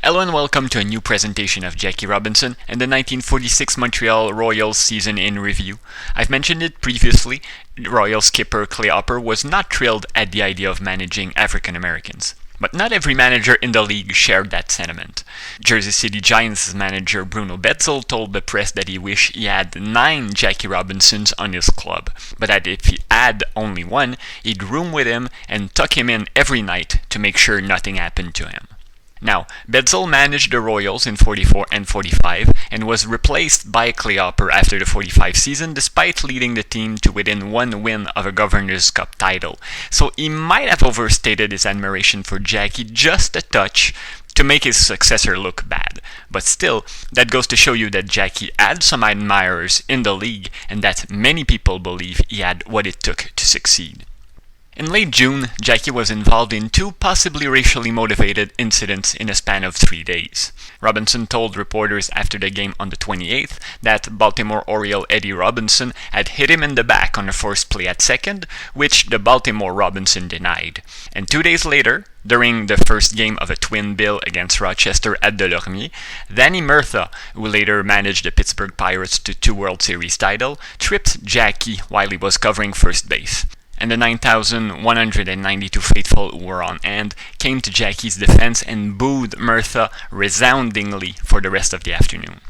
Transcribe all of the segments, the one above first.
Hello and welcome to a new presentation of Jackie Robinson and the 1946 Montreal Royals season in review. I've mentioned it previously, Royals skipper Clay Hopper was not thrilled at the idea of managing African Americans. But not every manager in the league shared that sentiment. Jersey City Giants manager Bruno Betzel told the press that he wished he had 9 Jackie Robinsons on his club, but that if he had only one, he'd room with him and tuck him in every night to make sure nothing happened to him. Now, Betzel managed the Royals in 44 and 45 and was replaced by Clay Hopper after the 45 season despite leading the team to within one win of a Governor's Cup title. So he might have overstated his admiration for Jackie just a touch to make his successor look bad. But still, that goes to show you that Jackie had some admirers in the league and that many people believe he had what it took to succeed. In late June, Jackie was involved in 2 possibly racially motivated incidents in a span of 3 days. Robinson told reporters after the game on the 28th that Baltimore Oriole Eddie Robinson had hit him in the back on the first play at second, which the Baltimore Robinson denied. And 2 days later, during the first game of a twin bill against Rochester at Delormier, Danny Murtha, who later managed the Pittsburgh Pirates to 2 World Series titles, tripped Jackie while he was covering first base. And the 9,192 faithful who were on hand came to Jackie's defense and booed Murtha resoundingly for the rest of the afternoon.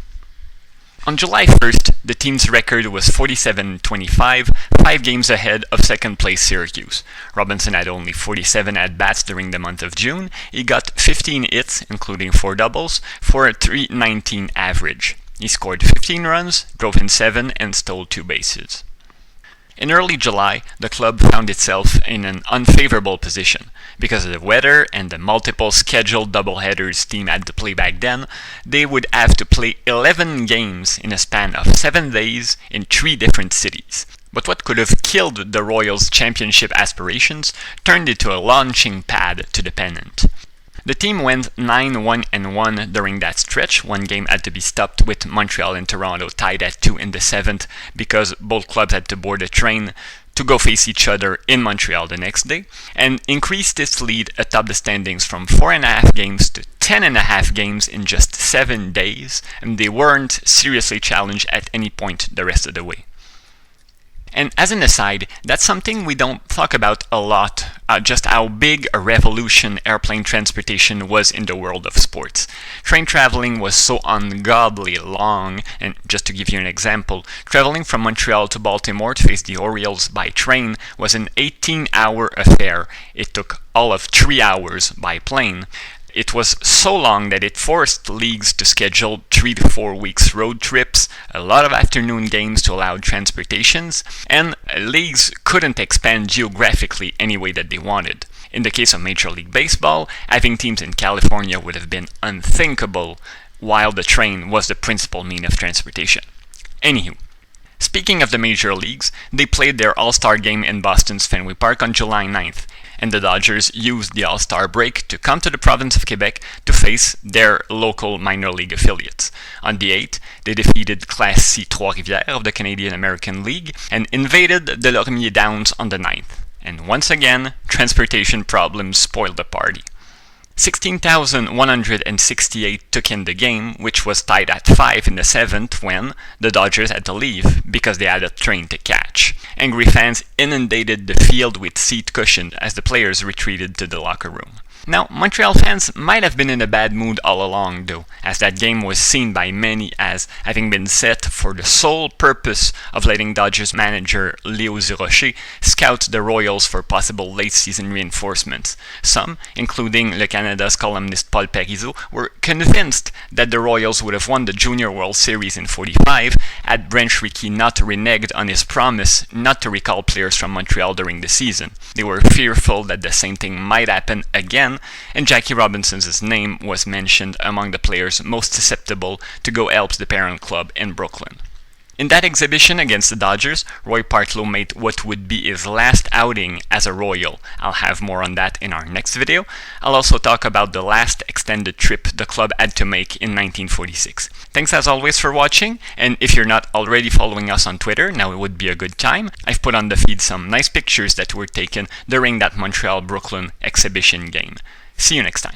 On July 1st, the team's record was 47-25, 5 games ahead of second-place Syracuse. Robinson had only 47 at-bats during the month of June. He got 15 hits, including 4 doubles, for a .319 average. He scored 15 runs, drove in 7, and stole 2 bases. In early July, the club found itself in an unfavorable position. Because of the weather and the multiple scheduled doubleheaders team had to play back then, they would have to play 11 games in a span of 7 days in 3 different cities. But what could have killed the Royals' championship aspirations turned into a launching pad to the pennant. The team went 9-1-1 during that stretch. 1 game had to be stopped with Montreal and Toronto tied at 2 in the 7th because both clubs had to board a train to go face each other in Montreal the next day, and increased its lead atop the standings from 4.5 games to 10.5 games in just 7 days, and they weren't seriously challenged at any point the rest of the way. And as an aside, that's something we don't talk about a lot, just how big a revolution airplane transportation was in the world of sports. Train traveling was so ungodly long, and just to give you an example, traveling from Montreal to Baltimore to face the Orioles by train was an 18-hour affair. It took all of 3 hours by plane. It was so long that it forced leagues to schedule 3 to 4 weeks road trips, a lot of afternoon games to allow transportations, and leagues couldn't expand geographically any way that they wanted. In the case of Major League Baseball, having teams in California would have been unthinkable, while the train was the principal mean of transportation. Anywho, speaking of the major leagues, they played their All-Star game in Boston's Fenway Park on July 9th. And the Dodgers used the All-Star break to come to the province of Quebec to face their local minor league affiliates. On the 8th, they defeated Class C Trois-Rivières of the Canadian American League and invaded the Delormier Downs on the 9th. And once again, transportation problems spoiled the party. 16,168 took in the game, which was tied at 5 in the 7th when the Dodgers had to leave because they had a train to catch. Angry fans inundated the field with seat cushions as the players retreated to the locker room. Now, Montreal fans might have been in a bad mood all along though, as that game was seen by many as having been set for the sole purpose of letting Dodgers manager Léo Durocher scout the Royals for possible late-season reinforcements. Some, including Le Canada's columnist Paul Parizeau, were convinced that the Royals would have won the Junior World Series in 45 had Branch Rickey not reneged on his promise not to recall players from Montreal during the season. They were fearful that the same thing might happen again, and Jackie Robinson's name was mentioned among the players most susceptible to go help the parent club in Brooklyn. In that exhibition against the Dodgers, Roy Partlow made what would be his last outing as a Royal. I'll have more on that in our next video. I'll also talk about the last extended trip the club had to make in 1946. Thanks as always for watching, and if you're not already following us on Twitter, now it would be a good time. I've put on the feed some nice pictures that were taken during that Montreal-Brooklyn exhibition game. See you next time.